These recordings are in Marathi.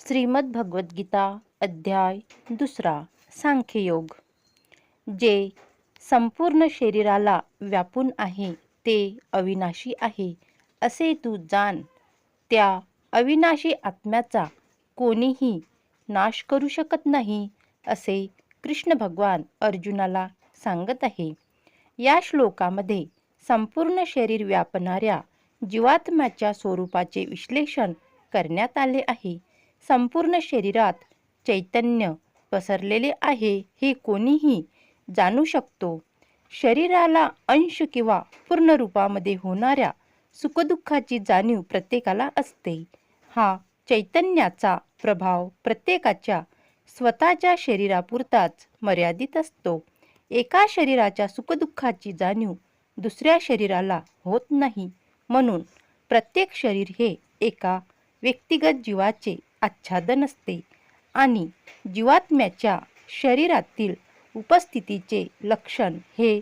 श्रीमद भगवद्गीता अध्याय 2 सांख्ययोग. जे संपूर्ण शरीराला व्यापून आहे ते अविनाशी आहे असे तू जाण. त्या अविनाशी आत्म्याचा कोणीही नाश करू शकत नाही असे कृष्ण भगवान अर्जुनाला सांगत आहे. या श्लोकामध्ये संपूर्ण शरीर व्यापणाऱ्या जीवात्म्याच्या स्वरूपाचे विश्लेषण करण्यात आले आहे. संपूर्ण शरीरात चैतन्य पसरलेले आहे हे कोणीही जाणू शकतो. शरीराला अंश किंवा पूर्ण रूपामध्ये होणाऱ्या सुखदुःखाची जाणीव प्रत्येकाला असते. हा चैतन्याचा प्रभाव प्रत्येकाच्या स्वतःच्या शरीरापुरताच मर्यादित असतो. एका शरीराच्या सुखदुःखाची जाणीव दुसऱ्या शरीराला होत नाही. म्हणून प्रत्येक शरीर हे एका व्यक्तिगत जीवाचे आच्छादन असते आणि जीवात्म्याच्या शरीरातील उपस्थितीचे लक्षण हे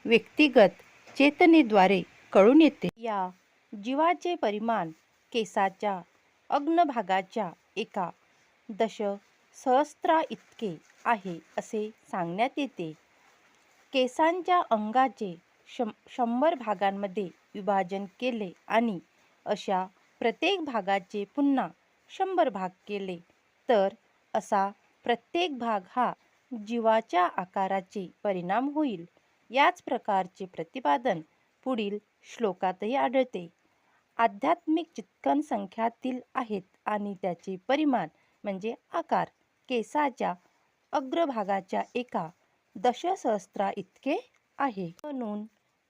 व्यक्तिगत चेतनेद्वारे कळून येते. या जीवाचे परिमाण केसाच्या अग्रभागाच्या एका दशसहस्रा इतके आहे असे सांगण्यात येते. केसांच्या अंगाचे 100 भागांमध्ये विभाजन केले आणि अशा प्रत्येक भागाचे पुन्हा 100 भाग केले तर असा प्रत्येक भाग हा जीवाच्या आकाराचे परिणाम होईल. याच प्रकारचे प्रतिपादन पुढील श्लोकातही आढळते. आध्यात्मिक चित्कन संख्यातील आहेत आणि त्याचे परिमाण म्हणजे आकार केसाच्या अग्रभागाच्या एका दशसहस्रा इतके आहे. म्हणून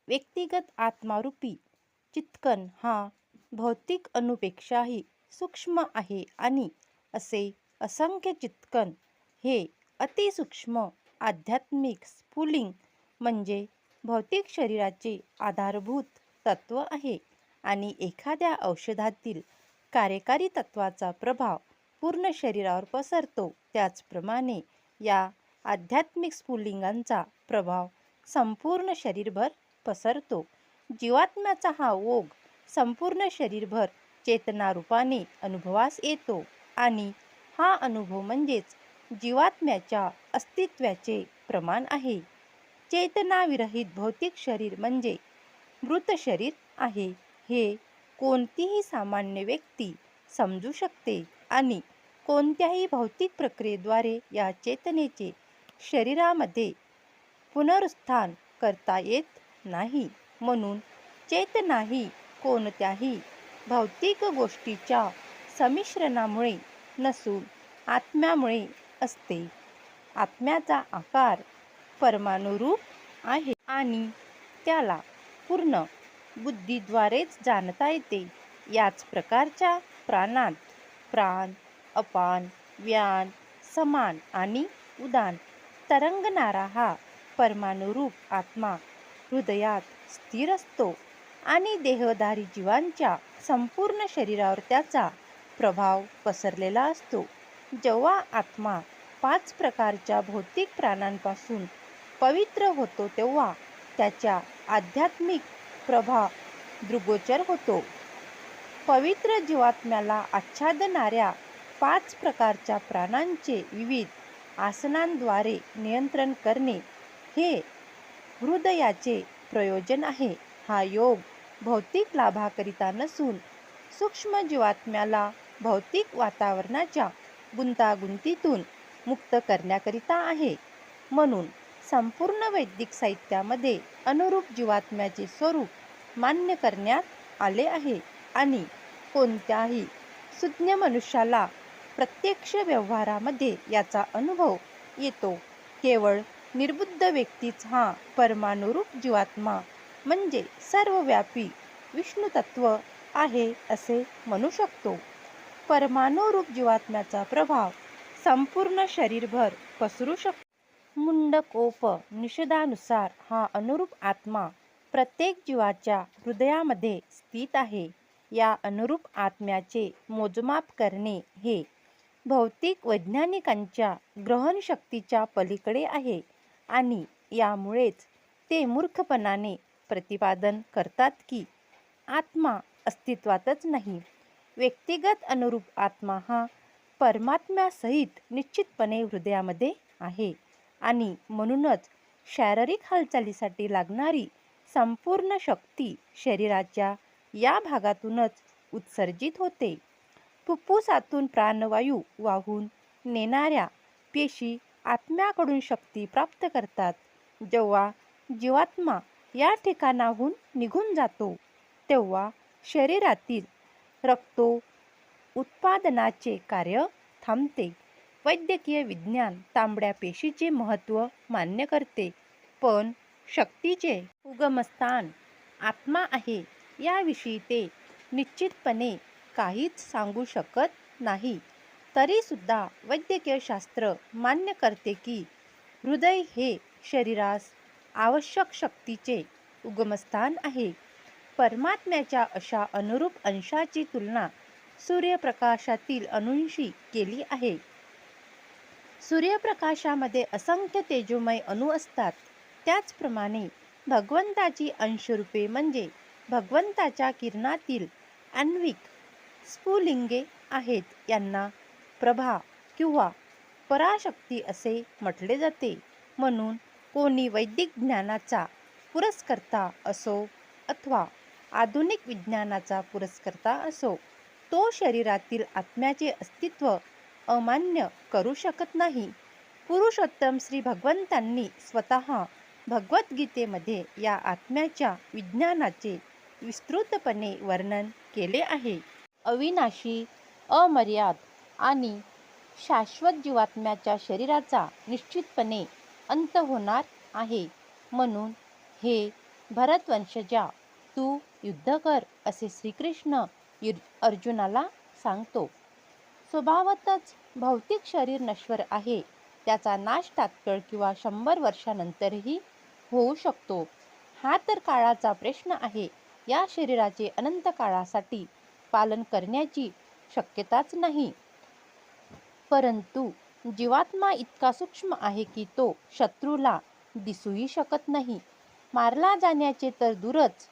व्यक्तिगत आत्मारूपी चित्कन हा भौतिक अणुपेक्षाही सूक्ष्म आहे आणि असे असंख्य चित्कन हे अतिसूक्ष्म आध्यात्मिक स्फुलिंग म्हणजे भौतिक शरीराचे आधारभूत तत्व आहे आणि एखाद्या औषधातील कार्यकारी तत्वाचा प्रभाव पूर्ण शरीरावर पसरतो त्याचप्रमाणे या आध्यात्मिक स्फुलिंगांचा प्रभाव संपूर्ण शरीरभर पसरतो. जीवात्म्याचा हा ओघ संपूर्ण शरीरभर चेतनारूपाने अनुभवास येतो आणि हा अनुभव म्हणजेच जीवात्म्याच्या अस्तित्वाचे प्रमाण आहे. चेतनाविरहित भौतिक शरीर म्हणजे मृत शरीर आहे हे कोणतीही सामान्य व्यक्ती समजू शकते आणि कोणत्याही भौतिक प्रक्रियेद्वारे या चेतनेचे शरीरामध्ये पुनरुत्थान करता येत नाही. म्हणून चेतना ही कोणत्याही भौतिक गोष्टीच्या संमिश्रणामुळे नसून आत्म्यामुळे असते. आत्म्याचा आकार परमाणुरूप आहे आणि त्याला पूर्ण बुद्धीद्वारेच जाणता येते. याच प्रकारच्या प्राणात प्राण, अपान, व्यान, समान आणि उदान तरंगणारा हा परमाणुरूप आत्मा हृदयात स्थिर असतो आणि देहधारी जीवांच्या संपूर्ण शरीरावर त्याचा प्रभाव पसरलेला असतो. जेव्हा आत्मा 5 प्रकारच्या भौतिक प्राणांपासून पवित्र होतो तेव्हा त्याच्या आध्यात्मिक प्रभाव दृग्गोचर होतो. पवित्र जीवात्म्याला आच्छादणाऱ्या 5 प्रकारच्या प्राणांचे विविध आसनांद्वारे नियंत्रण करणे हे हृदयाचे प्रयोजन आहे. हा योग भौतिक लाभाकरिता नसून सूक्ष्म जीवात्म्याला भौतिक वातावरणाच्या गुंतागुंतीतून मुक्त करण्याकरिता आहे. म्हणून संपूर्ण वैदिक साहित्यामध्ये अनुरूप जीवात्म्याचे स्वरूप मान्य करण्यात आले आहे आणि कोणत्याही सुज्ञ मनुष्याला प्रत्यक्ष व्यवहारामध्ये याचा अनुभव येतो. केवळ निर्बुद्ध व्यक्तीच हा परमाणुरूप जीवात्मा म्हणजे सर्वव्यापी विष्णुतत्व आहे असे म्हणू शकतो. परमाणुरूप जीवात्म्याचा प्रभाव संपूर्ण शरीरभर पसरू शकतो. मुंडकोपनिषदानुसार हा अनुरूप आत्मा प्रत्येक जीवाच्या हृदयामध्ये स्थित आहे. या अनुरूप आत्म्याचे मोजमाप करणे हे भौतिक वैज्ञानिकांच्या ग्रहणशक्तीच्या पलीकडे आहे आणि यामुळेच ते मूर्खपणाने प्रतिपादन करतात की आत्मा अस्तित्वातच नाही. व्यक्तिगत अनुरूप आत्मा हा परमात्म्यासहित निश्चितपणे हृदयामध्ये आहे आणि म्हणूनच शारीरिक हालचालीसाठी लागणारी संपूर्ण शक्ती शरीराच्या या भागातूनच उत्सर्जित होते. फुफ्फुसातून प्राणवायू वाहून नेणाऱ्या पेशी आत्म्याकडून शक्ती प्राप्त करतात. जेव्हा जीवात्मा या ठिकाणाहून निघून जातो तेव्हा शरीरातील रक्तो उत्पादनाचे कार्य थांबते. वैद्यकीय विज्ञान तांबड्या पेशीचे महत्त्व मान्य करते, पण शक्तीचे उगमस्थान आत्मा आहे याविषयी ते निश्चितपणे काहीच सांगू शकत नाही. तरीसुद्धा वैद्यकीय शास्त्र मान्य करते की हृदय हे शरीरास आवश्यक शक्तीचे उगमस्थान आहे. परमात्म्याच्या अशा अनुरूप अंशाची तुलना सूर्यप्रकाशातील अणूंशी केली आहे. सूर्यप्रकाशामध्ये असंख्य तेजोमय अणू असतात. त्याचप्रमाणे भगवंताची अंशरूपे म्हणजे भगवंताच्या किरणातील आण्विक स्फुलिंगे आहेत. यांना प्रभा किंवा पराशक्ती असे म्हटले जाते. म्हणून कोणी वैदिक ज्ञानाचा पुरस्कर्ता असो अथवा आधुनिक विज्ञानाचा पुरस्कर्ता असो, तो शरीरातील आत्म्याचे अस्तित्व अमान्य करू शकत नाही. पुरुषोत्तम श्री भगवंतांनी स्वतः भगवद्गीतेमध्ये या आत्म्याच्या विज्ञानाचे विस्तृतपणे वर्णन केले आहे. अविनाशी, अमर्याद आणि शाश्वत जीवात्म्याच्या शरीराचा निश्चितपणे अंत होणार आहे. म्हणून हे भरतवंशजा, तू युद्ध कर असे श्रीकृष्ण अर्जुनाला सांगतो. स्वभावतच भौतिक शरीर नश्वर आहे. त्याचा नाश तात्काळ किंवा 100 वर्षानंतरही होऊ शकतो. हा तर काळाचा प्रश्न आहे. या शरीराचे अनंत काळासाठी पालन करण्याची शक्यताच नाही. परंतु जीवात्मा इतका सूक्ष्म आहे की तो शत्रूला दिसूही शकत नाही. मारला जाण्याचे तर दूरच,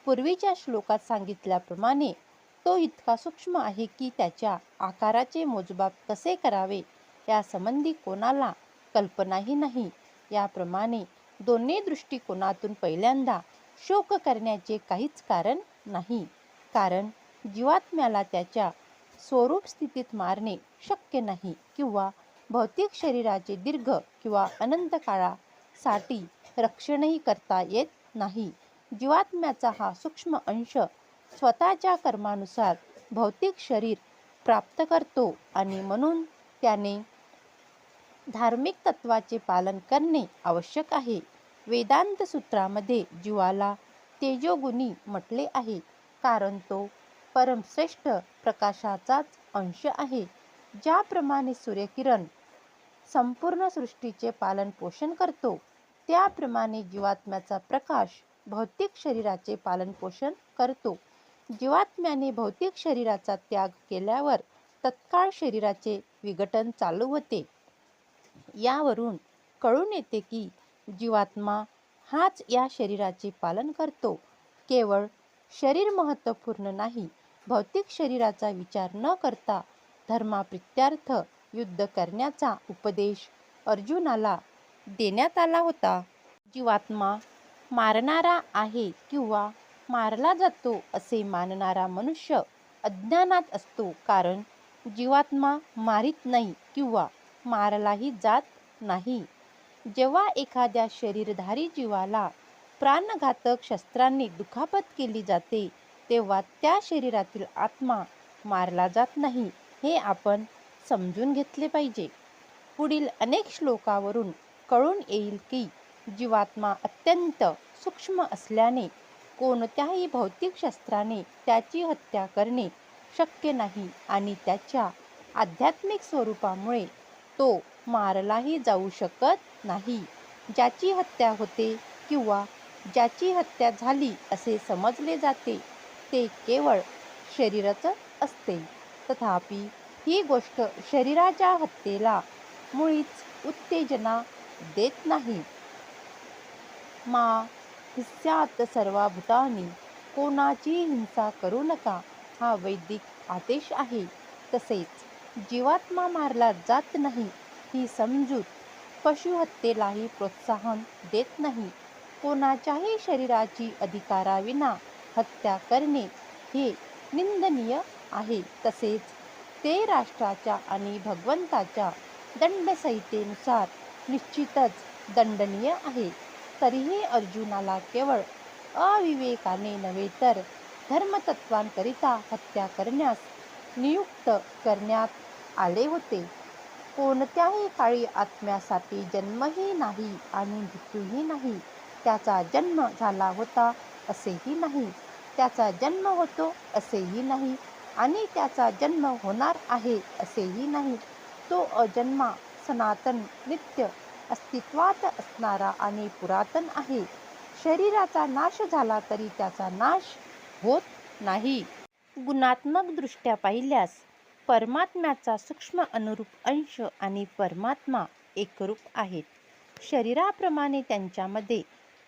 पूर्वीच्या श्लोकात सांगितल्याप्रमाणे तो इतका सूक्ष्म आहे की त्याच्या आकाराचे मोजमाप कसे करावे यासंबंधी कोणाला कल्पनाही नाही. याप्रमाणे दोन्ही दृष्टिकोनातून पहिल्यांदा शोक करण्याचे काहीच कारण नाही. कारण जीवात्म्याला त्याच्या स्वरूप स्थितीत मारणे शक्य नाही किंवा भौतिक शरीराचे दीर्घ किंवा अनंत काळासाठी रक्षणही करता येत नाही. जीवात्म्याचा हा सूक्ष्म अंश स्वतःच्या कर्मानुसार भौतिक शरीर प्राप्त करतो आणि म्हणून त्याने धार्मिक तत्वाचे पालन करणे आवश्यक आहे. वेदांत सूत्रामध्ये जीवाला तेजोगुणी म्हटले आहे, कारण तो परमश्रेष्ठ प्रकाशाचाच अंश आहे. ज्याप्रमाणे सूर्यकिरण संपूर्ण सृष्टीचे पालन पोषण करतो, त्याप्रमाणे जीवात्म्याचा प्रकाश भौतिक शरीराचे पालन पोषण करतो. जीवात्म्याने भौतिक शरीराचा त्याग केल्यावर तत्काळ शरीराचे विघटन चालू होते. यावरून कळून येते की जीवात्मा हाच या शरीराचे पालन करतो. केवळ शरीर महत्त्वपूर्ण नाही, भौतिक शरीराचा विचार न करता धर्माप्रित्यर्थ युद्ध करण्याचा उपदेश अर्जुनाला देण्यात आला होता. जीवात्मा मारणारा आहे किंवा मारला जातो असे मानणारा मनुष्य अज्ञानात असतो. कारण जीवात्मा मारित नाही किंवा मारलाही जात नाही. जेव्हा एखाद्या शरीरधारी जीवाला प्राणघातक शस्त्रांनी दुखापत केली जाते, तेव्हा त्या शरीरातील आत्मा मारला जात नाही, हे आपण समजून घेतले पाहिजे. पुढील अनेक श्लोकावरून कळून येईल की जीवात्मा अत्यंत सूक्ष्म असल्याने कोणत्याही भौतिक शस्त्राने त्याची हत्या करणे शक्य नाही आणि त्याच्या आध्यात्मिक स्वरूपामुळे तो मारलाही जाऊ शकत नाही. ज्याची हत्या होते किंवा ज्याची हत्या झाली असे समजले जाते, ते केवळ शरीरच असते. तथापि ही गोष्ट शरीराच्या हत्येला मुळीच उत्तेजना देत नाही. मा हिंस्यात सर्वा भूतानी, कोणाची हिंसा करू नका, हा वैदिक आदेश आहे. तसेच जीवात्मा मारला जात नाही ही समजूत पशुहत्येलाही प्रोत्साहन देत नाही. कोणाच्याही शरीराची अधिकाराविना हत्या करणे हे निंदनीय आहे. तसेच ते राष्ट्राच्या आणि भगवंताच्या दंडसंहितेनुसार निश्चितच दंडनीय आहे. तरीही अर्जुनाला केवळ अविवेकाने नव्हे तर धर्मतत्वांकरिता हत्या करण्यास नियुक्त करण्यात आले होते. कोणत्याही काळी आत्म्यासाठी जन्मही नाही आणि मृत्यूही नाही. त्याचा जन्म झाला होता असेही नाही, त्याचा जन्म होतो असेही नाही आणि त्याचा जन्म होणार आहे असेही नाही. तो अजन्मा, सनातन, नित्य अस्तित्वात असणारा आणि पुरातन आहे. शरीराचा नाश झाला तरी त्याचा नाश होत नाही. गुणात्मक दृष्ट्या पाहिल्यास परमात्म्याचा सूक्ष्म अनुरूप अंश आणि परमात्मा एकरूप आहेत. शरीराप्रमाणे त्यांच्यामध्ये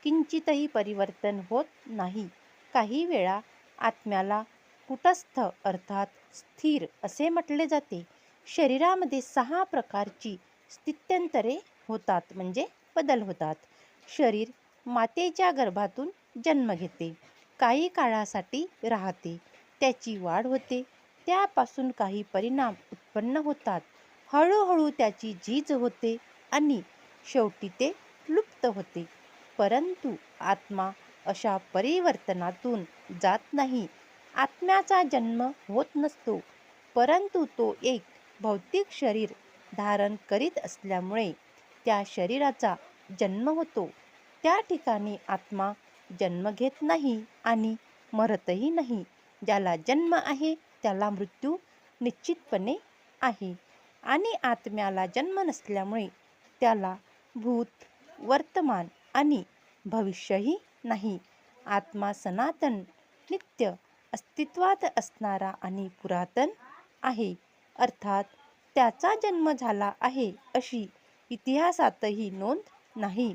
किंचितही परिवर्तन होत नाही. काही वेळा आत्म्याला कुटस्थ अर्थात स्थिर असे म्हटले जाते. शरीरामध्ये 6 प्रकारची स्थित्यंतरे होतात म्हणजे बदल होतात. शरीर मातेच्या गर्भातून जन्म घेते, काही काळासाठी राहते, त्याची वाढ होते, त्यापासून काही परिणाम उत्पन्न होतात, हळूहळू त्याची झीज होते आणि शेवटी ते लुप्त होते. परंतु आत्मा अशा परिवर्तनातून जात नाही. आत्म्याचा जन्म होत नसतो, परंतु तो एक भौतिक शरीर धारण करीत असल्यामुळे त्या शरीराचा जन्म होतो. त्या ठिकाणी आत्मा जन्म घेत नाही आणि मरतही नाही. ज्याला जन्म आहे त्याला मृत्यू निश्चितपणे आहे आणि आत्म्याला जन्म नसल्यामुळे त्याला भूत, वर्तमान आणि भविष्यही नाही. आत्मा सनातन, नित्य अस्तित्वात असणारा आणि पुरातन आहे, अर्थात त्याचा जन्म झाला आहे अशी इतिहासातही नोंद नाही.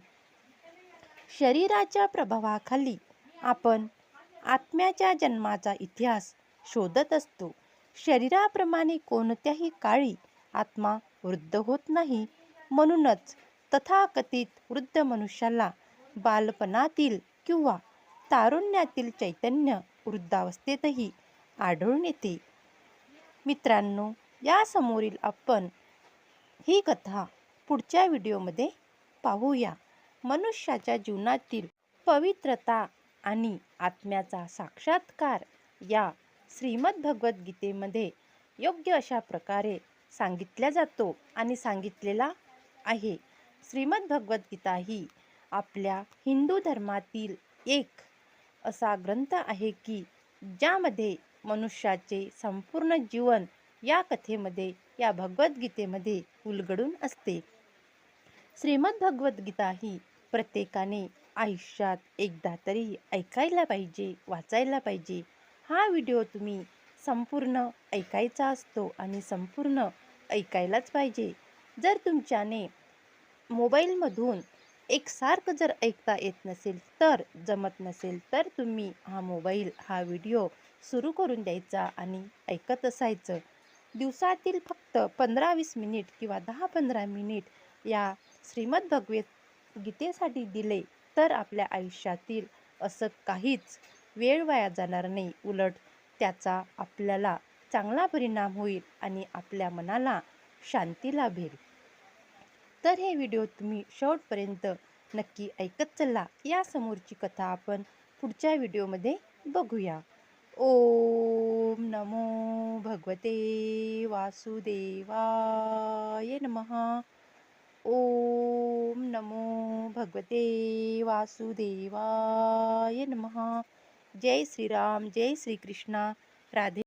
शरीराच्या प्रभावाखाली आपण आत्म्याच्या जन्माचा इतिहास शोधत असतो. शरीराप्रमाणे कोणत्याही काळी आत्मा वृद्ध होत नाही. म्हणूनच तथाकथित वृद्ध मनुष्याला बालपणातील किंवा तारुण्यातील चैतन्य वृद्धावस्थेतही आढळून येते. मित्रांनो, यासमोरील आपण ही कथा पुढच्या व्हिडिओमध्ये पाहूया. मनुष्याच्या जीवनातील पवित्रता आणि आत्म्याचा साक्षात्कार या श्रीमद भगवद्गीतेमध्ये योग्य अशा प्रकारे सांगितला जातो आणि सांगितलेला आहे. श्रीमद भगवद्गीता ही आपल्या हिंदू धर्मातील एक असा ग्रंथ आहे की ज्यामध्ये मनुष्याचे संपूर्ण जीवन या कथेमध्ये, या भगवद्गीतेमध्ये उलगडून असते. श्रीमद भगवद्गीता ही प्रत्येकाने आयुष्यात एकदा तरी ऐकायला पाहिजे, वाचायला पाहिजे. हा व्हिडिओ तुम्ही संपूर्ण ऐकायचा असतो आणि संपूर्ण ऐकायलाच पाहिजे. जर तुमच्याने मोबाईलमधून एकसारखं जर ऐकता येत नसेल, तर जमत नसेल, तर तुम्ही हा व्हिडिओ सुरू करून द्यायचा आणि ऐकत असायचं. दिवसातील फक्त 15-20 मिनिट किंवा 10-15 मिनिट या श्रीमद भगवद्गीतेसाठी दिले तर आपल्या आयुष्यातील असं काहीच वेळ वाया जाणार नाही. उलट त्याचा आपल्याला चांगला परिणाम होईल आणि आपल्या मनाला शांती लाभेल. तर हे व्हिडिओ तुम्ही शेवटपर्यंत नक्की ऐकत चला. या समोरची कथा आपण पुढच्या व्हिडिओमध्ये बघूया. ओम नमो भगवते वासुदेवाय नमः. ओम नमो भगवते वासुदेवाय नमः. जय श्रीराम, जय श्री कृष्णा. राधे.